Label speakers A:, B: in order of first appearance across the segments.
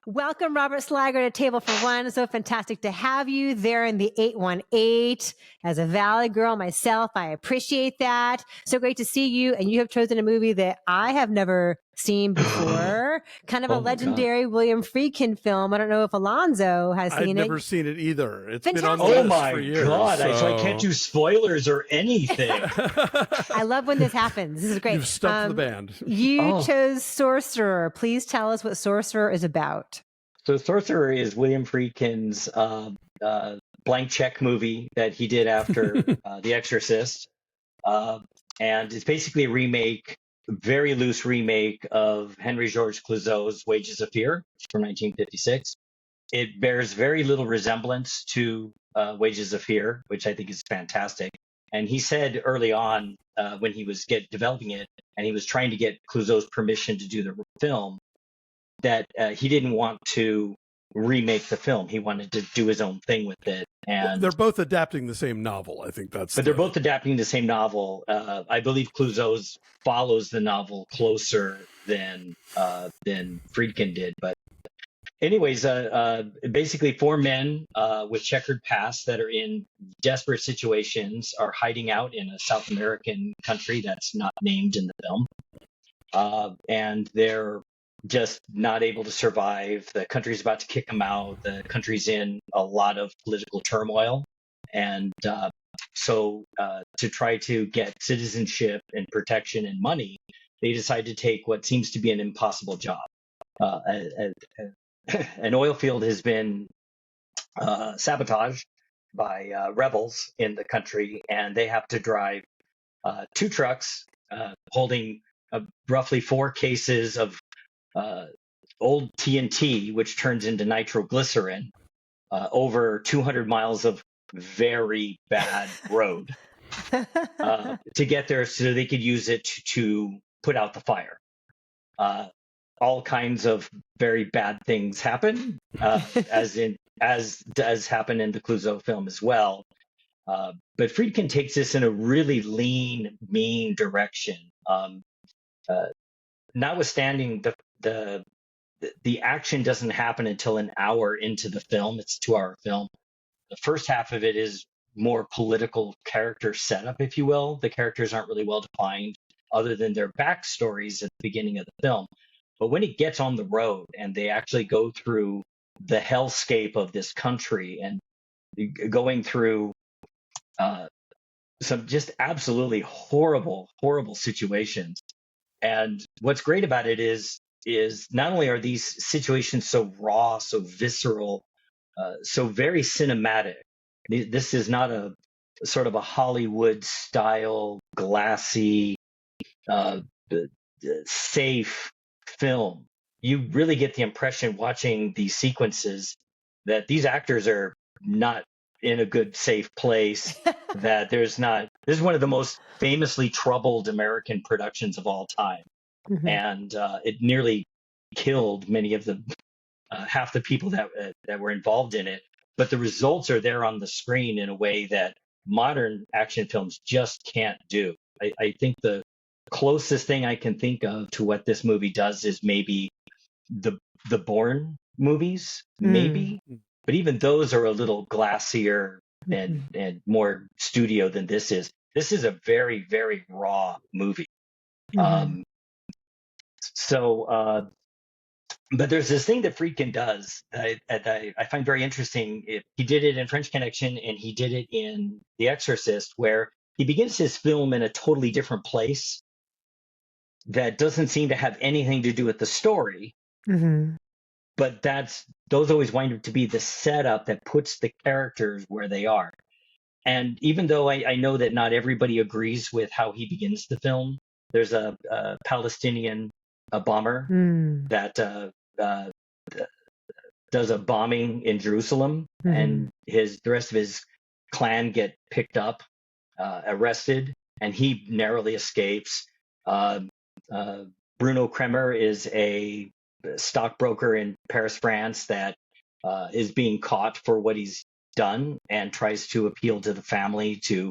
A: Welcome, Robert Slager, to Table for One. So fantastic to have you there in the 818. As a Valley girl myself, I appreciate that. So great to see you. And you have chosen a movie that I have never seen before. Kind of a legendary William Friedkin film. I don't know if Alonso has seen it.
B: I've never seen it either. It's
A: Fantastic.
B: been on the list
C: my
B: for years.
C: God.
B: So
C: So I can't do spoilers or anything.
A: I love when this happens. This is great.
B: You've stumped the band.
A: You chose Sorcerer. Please tell us what Sorcerer is about.
C: So Sorcerer is William Friedkin's blank check movie that he did after The Exorcist. And it's basically a remake, very loose remake of Henry Georges Clouzot's Wages of Fear from 1956. It bears very little resemblance to Wages of Fear, which I think is fantastic. And he said early on when he was developing it, and he was trying to get Clouzot's permission to do the film, that he didn't want to remake the film. He wanted to do his own thing with it. And
B: they're both adapting the same novel. I think that's.
C: But they're both adapting the same novel. I believe Clouzot's follows the novel closer than Friedkin did. But anyways, basically 4 men with checkered pasts that are in desperate situations are hiding out in a South American country that's not named in the film. And they're just not able to survive. The country's about to kick them out. The country's in a lot of political turmoil. And so to try to get citizenship and protection and money, they decide to take what seems to be an impossible job. An oil field has been sabotaged by rebels in the country, and they have to drive 2 trucks holding roughly 4 cases of old TNT, which turns into nitroglycerin, over 200 miles of very bad road to get there so they could use it to put out the fire. All kinds of very bad things happen, as does happen in the Clouzot film as well. But Friedkin takes this in a really lean, mean direction. Notwithstanding the action doesn't happen until an hour into the film. It's a 2-hour film. The first half of it is more political character setup, if you will. The characters aren't really well defined other than their backstories at the beginning of the film. But when it gets on the road and they actually go through the hellscape of this country and going through some just absolutely horrible, horrible situations. And what's great about it is not only are these situations so raw, so visceral, so very cinematic. This is not a sort of a Hollywood style, glassy, safe film. You really get the impression watching these sequences that these actors are not in a good, safe place, that this is one of the most famously troubled American productions of all time. Mm-hmm. And it nearly killed many of the half the people that were involved in it. But the results are there on the screen in a way that modern action films just can't do. I think the closest thing I can think of to what this movie does is maybe the Bourne movies, maybe. But even those are a little glassier and more studio than this is. This is a very, very raw movie. Mm-hmm. But there's this thing that Friedkin does that I find very interesting. He did it in French Connection and he did it in The Exorcist, where he begins his film in a totally different place that doesn't seem to have anything to do with the story. Mm-hmm. But those always wind up to be the setup that puts the characters where they are. And even though I know that not everybody agrees with how he begins the film, there's a Palestinian bomber that does a bombing in Jerusalem, and the rest of his clan get picked up, arrested, and he narrowly escapes. Bruno Kremer is a stockbroker in Paris, France, that is being caught for what he's done and tries to appeal to the family to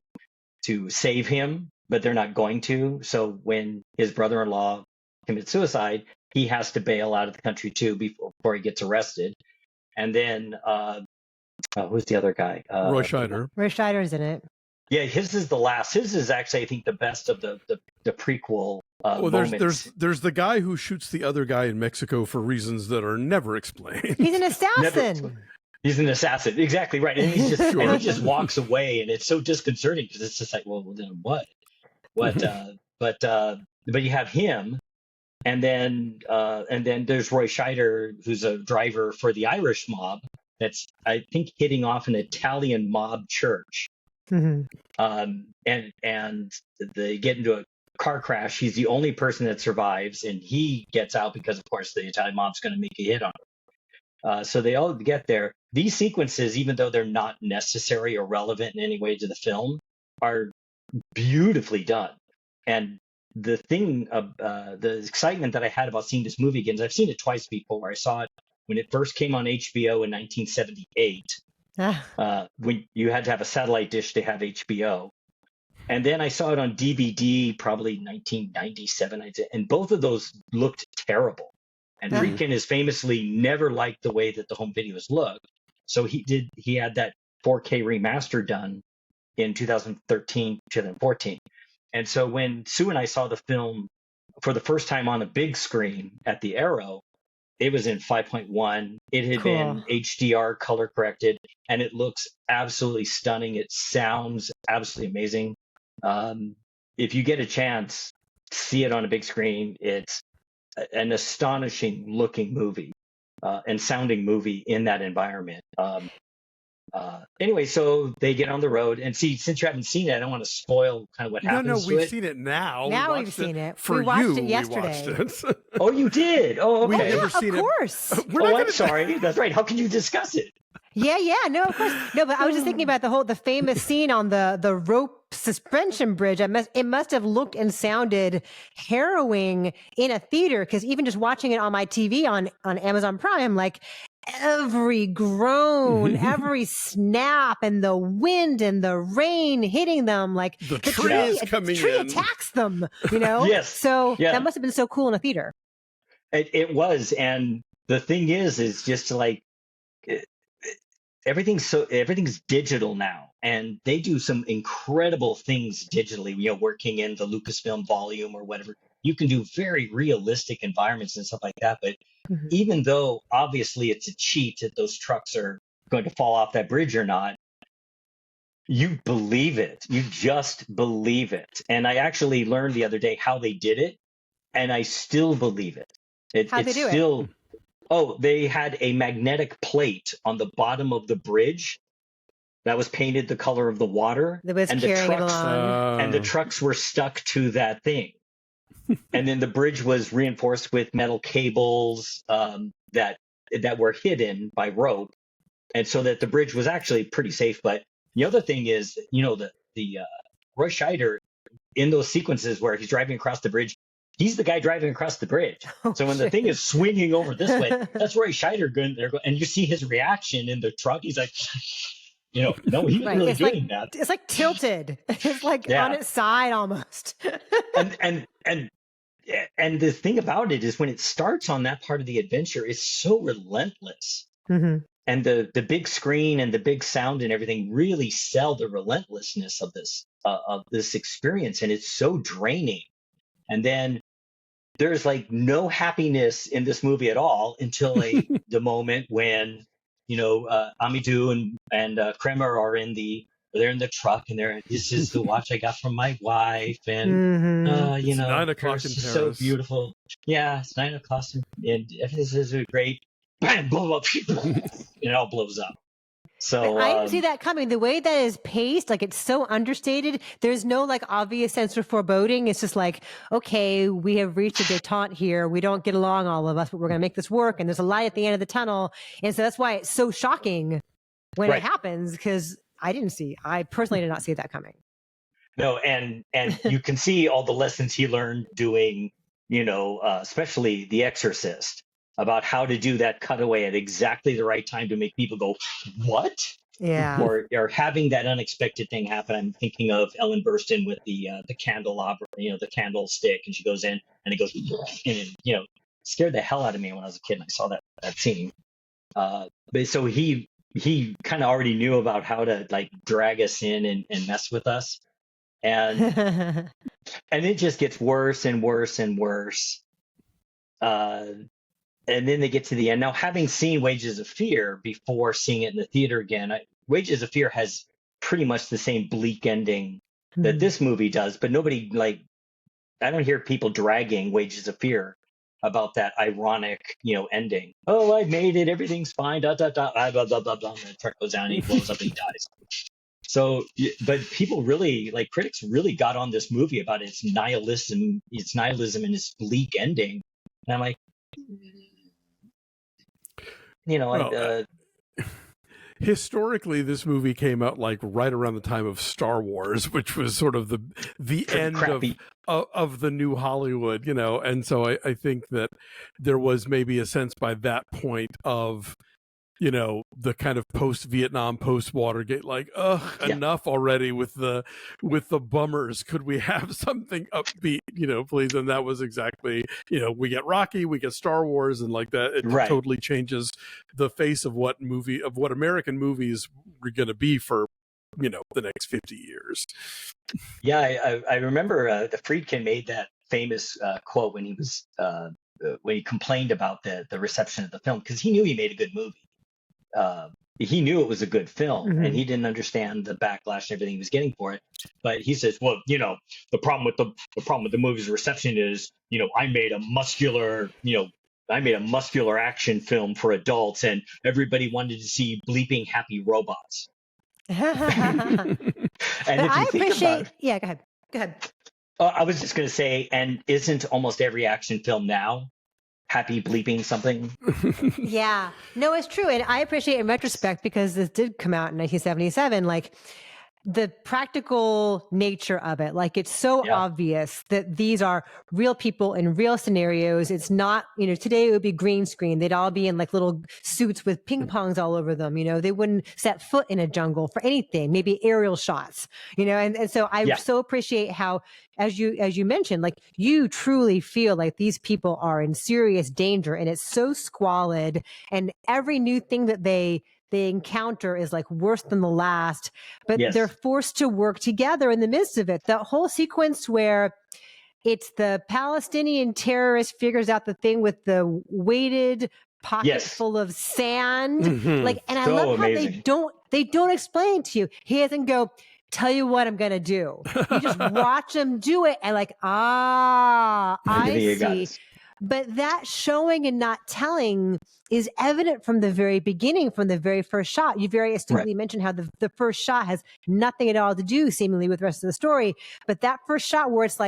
C: save him, but they're not going to. So when his brother-in-law commits suicide, he has to bail out of the country too before he gets arrested. And then who's the other guy?
B: Roy Scheider.
A: Roy Scheider's in it.
C: Yeah, his is the last. His is actually, I think, the best of the prequel
B: Well,
C: moments.
B: there's the guy who shoots the other guy in Mexico for reasons that are never explained.
A: He's an assassin.
C: He's an assassin, exactly right, and he just
B: Sure.
C: and he just walks away, and it's so disconcerting because it's just like, well, then what? But you have him, and then there's Roy Scheider, who's a driver for the Irish mob. That's, I think, hitting off an Italian mob church.
A: Mm-hmm.
C: And they get into a car crash. He's the only person that survives, and he gets out because, of course, the Italian mob's going to make a hit on him. So they all get there. These sequences, even though they're not necessary or relevant in any way to the film, are beautifully done. And the thing, the excitement that I had about seeing this movie again is I've seen it twice before. I saw it when it first came on HBO in 1978. When you had to have a satellite dish to have HBO. And then I saw it on DVD probably 1997, I'd say, and both of those looked terrible. And Friedkin is famously never liked the way that the home videos looked. So he had that 4K remaster done in 2013, 2014. And so when Sue and I saw the film for the first time on a big screen at the Aero, it was in 5.1. It had been HDR color corrected, and it looks absolutely stunning. It sounds absolutely amazing. If you get a chance, see it on a big screen. It's an astonishing looking movie and sounding movie in that environment. Anyway, so they get on the road, and see, since you haven't seen it, I don't want to spoil kind of what happens.
B: No, we've seen it now.
A: Now we've seen it.
B: For
A: we watched
B: you,
A: it yesterday.
B: we watched it.
C: Oh, you did? Oh, okay.
B: We've never
A: Of
B: seen
A: course.
B: it.
C: I'm sorry. That's right. How can you discuss it?
A: Yeah, no, of course. No, but I was just thinking about the famous scene on the rope suspension bridge. It must have looked and sounded harrowing in a theater, because even just watching it on my TV on Amazon Prime, like every groan, every snap, and the wind and the rain hitting them, like
B: the tree
A: attacks them, you know?
C: Yes.
A: So that must have been so cool in a theater.
C: It was, and the thing is just like everything's digital now, and they do some incredible things digitally. You know, working in the Lucasfilm volume or whatever, you can do very realistic environments and stuff like that. But even though obviously it's a cheat that those trucks are going to fall off that bridge or not, you believe it. You just believe it. And I actually learned the other day how they did it, and I still believe it.
A: How'd they do it?
C: Oh, they had a magnetic plate on the bottom of the bridge that was painted the color of the water,
A: That was carrying it along.
C: and the trucks were stuck to that thing. And then the bridge was reinforced with metal cables that were hidden by rope, and so that the bridge was actually pretty safe. But the other thing is, you know, the Roy Scheider in those sequences where he's driving across the bridge, he's the guy driving across the bridge. So when the thing is swinging over this way, that's Roy Scheider going there, and you see his reaction in the truck. He's like, you know, no, he's really doing that.
A: It's like tilted. It's like on its side almost.
C: And the thing about it is, when it starts on that part of the adventure, it's so relentless. And the big screen and the big sound and everything really sell the relentlessness of this experience, and it's so draining. And then there's like no happiness in this movie at all until the moment when, you know, Amadou and Kremer are they're in the truck, and this is the watch I got from my wife, and you know,
B: 9 o'clock in Paris.
C: So beautiful. Yeah, it's 9 o'clock, and this is a great bam, blow up, it all blows up. So
A: I didn't see that coming. The way that is paced, like it's so understated. There's no like obvious sense of foreboding. It's just like, okay, we have reached a detente here. We don't get along, all of us, but we're going to make this work. And there's a light at the end of the tunnel. And so that's why it's so shocking when it happens, because I personally did not see that coming.
C: No, and you can see all the lessons he learned doing, you know, especially The Exorcist, about how to do that cutaway at exactly the right time to make people go, what?
A: Yeah.
C: Or having that unexpected thing happen. I'm thinking of Ellen Burstyn with the candelabra, you know, the candlestick, and she goes in and it goes, and, you know, scared the hell out of me when I was a kid and I saw that scene. But so he kind of already knew about how to like drag us in and mess with us. And it just gets worse and worse and worse. And then they get to the end. Now, having seen Wages of Fear before seeing it in the theater again, Wages of Fear has pretty much the same bleak ending that this movie does, but nobody I don't hear people dragging Wages of Fear about that ironic, ending. Oh, I made it. Everything's fine. Blah, blah, blah, blah, blah, blah, blah. And the truck goes down and he blows up and he dies. So, but people really, critics really got on this movie about its nihilism and its bleak ending. And I'm like,
B: historically, this movie came out right around the time of Star Wars, which was sort of the end of the new Hollywood, and so I think that there was maybe a sense by that point of, the kind of post-Vietnam, post-Watergate, enough already with the bummers. Could we have something upbeat, please? And that was exactly, we get Rocky, we get Star Wars, and that. It totally changes the face of what American movies were going to be for, the next 50 years.
C: Yeah, I remember the Friedkin made that famous quote when he was when he complained about the reception of the film, because he knew he made a good movie. He knew it was a good film, and he didn't understand the backlash and everything he was getting for it. But he says, well, the problem with the movie's reception is, I made a muscular action film for adults, and everybody wanted to see bleeping happy robots. And if you think about it,
A: yeah, go ahead.
C: I was just going to say, and isn't almost every action film now happy bleeping something?
A: Yeah, no, it's true. And I appreciate in retrospect, because this did come out in 1977, the practical nature of it. It's so obvious that these are real people in real scenarios. It's not, today it would be green screen. They'd all be in little suits with ping pongs all over them. They wouldn't set foot in a jungle for anything, maybe aerial shots, and so I so appreciate how, as you mentioned, you truly feel like these people are in serious danger, and it's so squalid, and every new thing that they encounter is worse than the last, but they're forced to work together in the midst of it. The whole sequence where it's the Palestinian terrorist figures out the thing with the weighted pocket full of sand. And I love how they don't explain to you. He doesn't go, tell you what I'm going to do. You just watch them do it and I see. But that showing and not telling is evident from the very beginning, from the very first shot. You very astutely mentioned how the first shot has nothing at all to do seemingly with the rest of the story. But that first shot where it's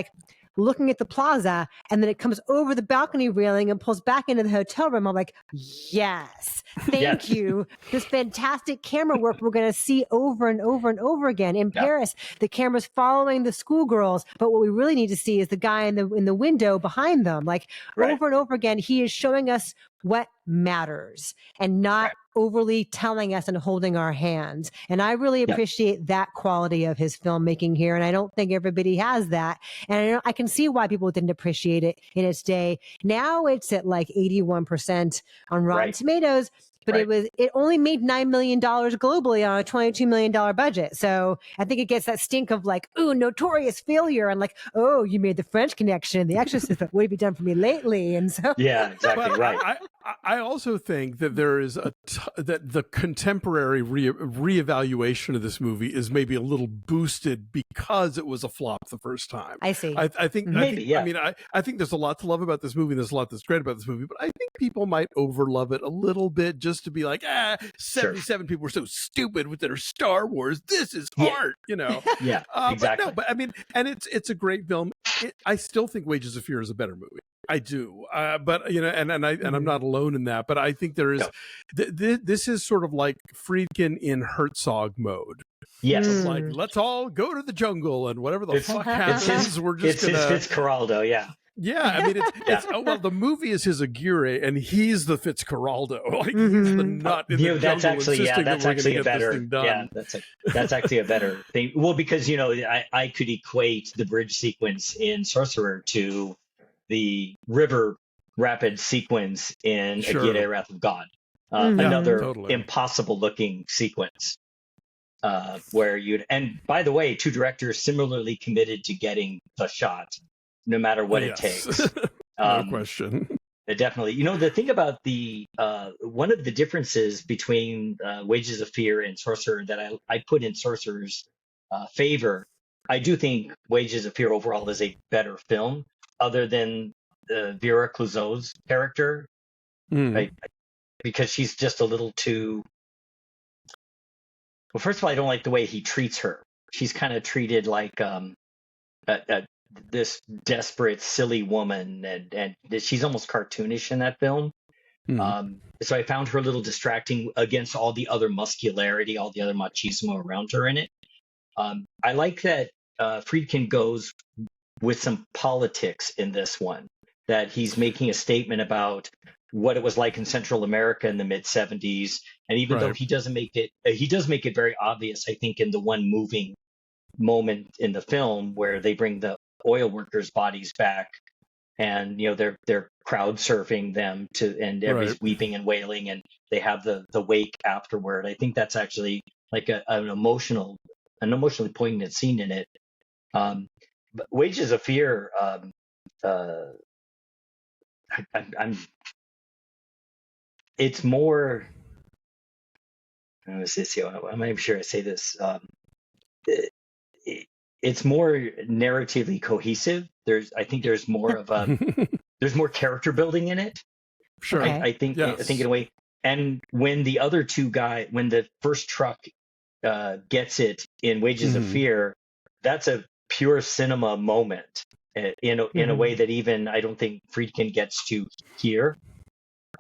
A: looking at the plaza and then it comes over the balcony railing and pulls back into the hotel room, I'm like, yes, thank you. This fantastic camera work we're going to see over and over and over again. In Paris, the camera's following the schoolgirls, but what we really need to see is the guy in the window behind them. Over and over again, he is showing us what matters and not overly telling us and holding our hands. And I really appreciate that quality of his filmmaking here. And I don't think everybody has that. And I can see why people didn't appreciate it in its day. Now it's at 81% on Rotten Tomatoes. But it only made $9 million globally on a $22 million budget. So I think it gets that stink of ooh, notorious failure, and oh, you made the French Connection, The Exorcist, what have you done for me lately? And so
C: exactly right.
B: I also think that there is that the contemporary reevaluation of this movie is maybe a little boosted because it was a flop the first time.
A: I see.
B: I think maybe. I think there's a lot to love about this movie. And there's a lot that's great about this movie, but I think people might overlove it a little bit just to be 77 people were so stupid with their Star Wars. This is art, exactly. But and it's a great film. I still think Wages of Fear is a better movie. I do, but and I'm not alone in that. But I think there is this is sort of like Friedkin in Herzog mode.
C: Yes,
B: let's all go to the jungle and whatever the fuck happens, we're just
C: it's Fitzcarraldo,
B: Yeah, it's the movie is his Aguirre, and he's the Fitzcarraldo. He's the nut in the
C: that's
B: jungle
C: actually
B: that's
C: actually a better that's actually a better thing. Well, because I could equate the bridge sequence in Sorcerer to the river rapid sequence in
B: Sure.
C: Aguirre, Wrath of God. Another impossible looking sequence where and by the way, two directors similarly committed to getting the shot, no matter what it takes.
B: No question.
C: Definitely. The thing about one of the differences between Wages of Fear and Sorcerer that I put in Sorcerer's favor, I do think Wages of Fear overall is a better film, other than Vera Clouseau's character, right? Because she's just a little too. Well, first of all, I don't like the way he treats her. She's kind of treated like this desperate, silly woman, and she's almost cartoonish in that film. So I found her a little distracting against all the other muscularity, all the other machismo around her in it. I like that Friedkin goes with some politics in this one, that he's making a statement about what it was like in Central America in the mid 70s. And even though he does make it very obvious, I think, in the one moving moment in the film where they bring the oil workers' bodies back, and they're crowd surfing them and everybody's weeping and wailing, and they have the wake afterward. I think that's actually like an emotionally poignant scene in it. But Wages of Fear, it's more. I'm not even sure I say this. It's more narratively cohesive. I think there's more of there's more character building in it.
B: Sure.
C: I think in a way. And when the first truck gets it in Wages of Fear, that's a pure cinema moment in a way that even I don't think Friedkin gets to here.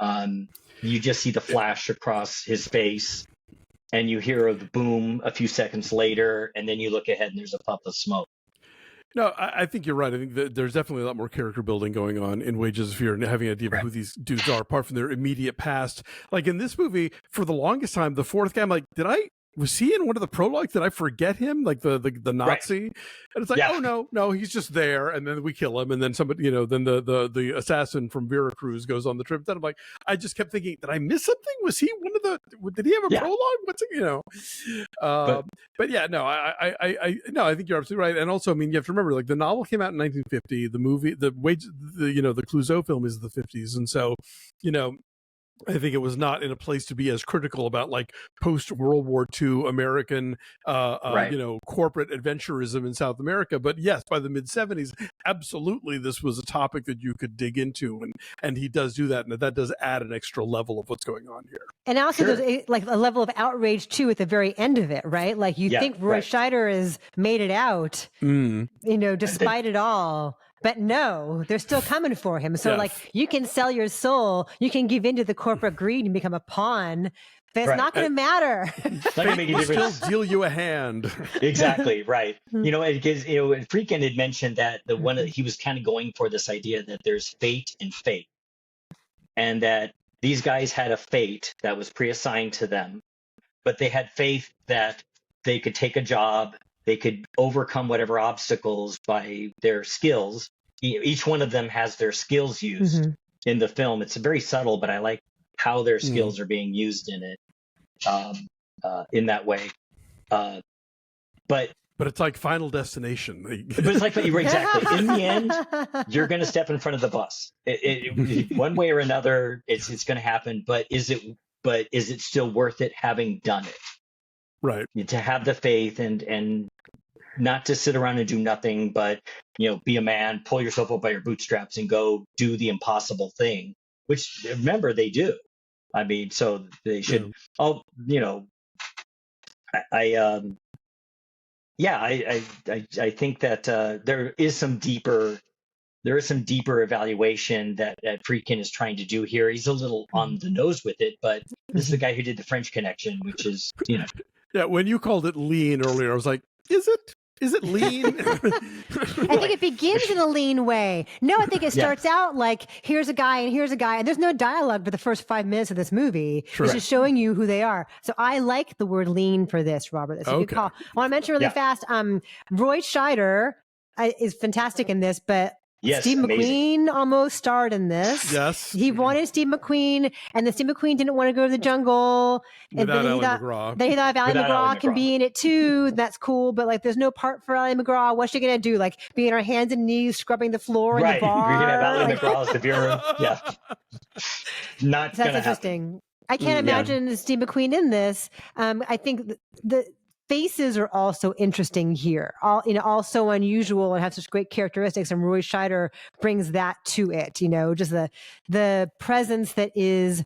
C: You just see the flash across his face, and you hear the boom a few seconds later, and then you look ahead and there's a puff of smoke.
B: No, I think you're right. I think that there's definitely a lot more character building going on in Wages of Fear and having an idea of who these dudes are, apart from their immediate past. Like in this movie, for the longest time, the fourth guy, I'm like, was he in one of the prologues? Did I forget him? Like the Nazi? And it's like, oh no, he's just there. And then we kill him. And then somebody, then the assassin from Veracruz goes on the trip. Then I'm like, I just kept thinking, did I miss something? Was he did he have a prologue? What's it, but yeah, no, I think you're absolutely right. And also, I mean, you have to remember, like the novel came out in 1950. The movie, the Clouseau film is the 50s. And so, I think it was not in a place to be as critical about like post World War II American, corporate adventurism in South America. But yes, by the mid 70s, absolutely, this was a topic that you could dig into, and he does do that, and that does add an extra level of what's going on here.
A: And also, there's a level of outrage too at the very end of it, right? Like you think Roy Scheider has made it out, despite it all. But no, they're still coming for him. So like you can sell your soul, you can give into the corporate greed and become a pawn, but it's not going to matter.
C: It's not going to make a difference.
B: Still deal you a hand.
C: Exactly, right. Because Friedkin had mentioned that he was kind of going for this idea that there's fate and fate, and that these guys had a fate that was pre-assigned to them, but they had faith that they could take a job. They could overcome whatever obstacles by their skills. Each one of them has their skills used in the film. It's very subtle, but I like how their skills are being used in it in that way. But it's like Final Destination. But it's like exactly. In the end, you're going to step in front of the bus. One way or another, it's going to happen. But is it still worth it having done it?
B: Right.
C: To have the faith and not to sit around and do nothing, but, be a man, pull yourself up by your bootstraps and go do the impossible thing, which remember they do. I mean, so they should, I think that there is some deeper evaluation that Friedkin is trying to do here. He's a little on the nose with it, but this is the guy who did The French Connection, which is,
B: Yeah, when you called it lean earlier, I was like, is it lean?
A: I think it begins in a lean way. No, I think it starts out like, here's a guy and here's a guy, and there's no dialogue for the first 5 minutes of this movie. Sure. It's just showing you who they are. So I like the word lean for this, Robert. That's a good call. I want to mention really fast, Roy Scheider is fantastic in this, but
C: Yes,
A: Steve
C: amazing.
A: McQueen almost starred in this.
B: Yes.
A: He wanted Steve McQueen, and then Steve McQueen didn't want to go to the jungle. And
B: Without
A: then
B: Ally McGraw.
A: Then he thought if Ally
C: Without Ally
A: McGraw can
C: McGraw.
A: be in it too, that's cool. But like, there's no part for Ally McGraw. What's she gonna do? Like, be on her hands and knees, scrubbing the floor in the bar?
C: You're gonna have Ally
A: Like,
C: McGraw as the bureau. Yeah. Not
A: that's
C: gonna
A: interesting.
C: happen.
A: I can't
C: Yeah.
A: imagine Steve McQueen in this. I think the faces are also interesting here. All so unusual and have such great characteristics. And Roy Scheider brings that to it. Just the presence that is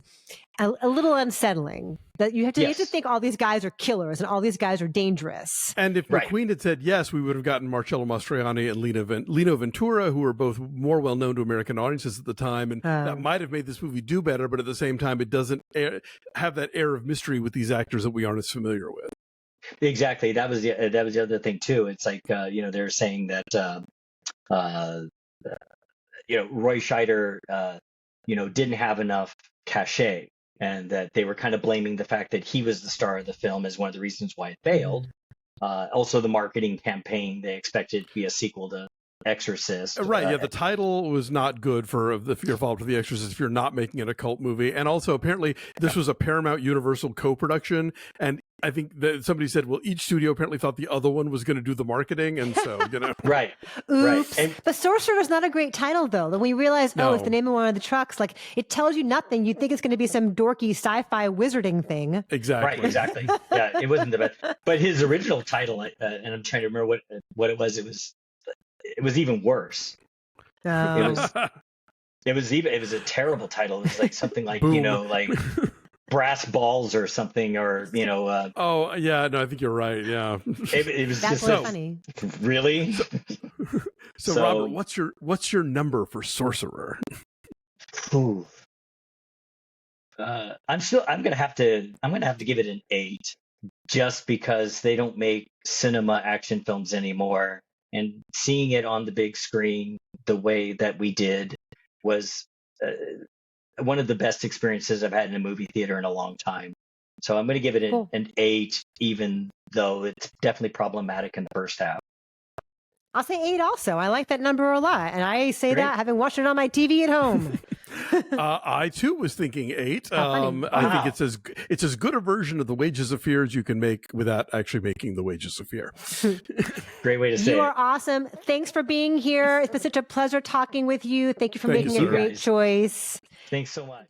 A: a little unsettling. That you have to think all these guys are killers and all these guys are dangerous.
B: And if McQueen had said yes, we would have gotten Marcello Mastroianni and Lino Ventura, who were both more well known to American audiences at the time, and that might have made this movie do better. But at the same time, it doesn't have that air of mystery with these actors that we aren't as familiar with.
C: Exactly. That was the other thing too. It's like they're saying that Roy Scheider didn't have enough cachet, and that they were kind of blaming the fact that he was the star of the film as one of the reasons why it failed. Also, the marketing campaign, they expected it to be a sequel to Exorcist.
B: Right, yeah, the title was not good for your follow-up to The Exorcist if you're not making it a cult movie. And also, apparently, this was a Paramount Universal co-production, and I think that somebody said, well, each studio apparently thought the other one was going to do the marketing, and so,
C: Right.
A: Oops.
C: Right.
A: But Sorcerer is not a great title, though. When you realize, it's the name of one of the trucks, like, it tells you nothing. You'd think it's going to be some dorky sci-fi wizarding thing.
B: Exactly.
C: Right, exactly. Yeah, it wasn't the best. But his original title, and I'm trying to remember what it was. It was even worse. It was a terrible title. It was like something like like brass balls or something, or
B: oh yeah, no, I think you're right. Yeah,
C: it was
A: that's
C: just
A: so funny.
C: Really.
B: So Robert, what's your number for Sorcerer?
C: I'm gonna have to give it an 8, just because they don't make cinema action films anymore. And seeing it on the big screen the way that we did was one of the best experiences I've had in a movie theater in a long time. So I'm going to give it an 8, even though it's definitely problematic in the first half.
A: I'll say 8 also. I like that number a lot. And I say that having watched it on my TV at home.
B: I too was thinking 8.
A: Wow.
B: I think it's as good a version of The Wages of Fear as you can make without actually making The Wages of Fear.
C: Great way to say it.
A: You are awesome. Thanks for being here. It's been such a pleasure talking with you. Thank you for making a great choice.
C: Thanks so much.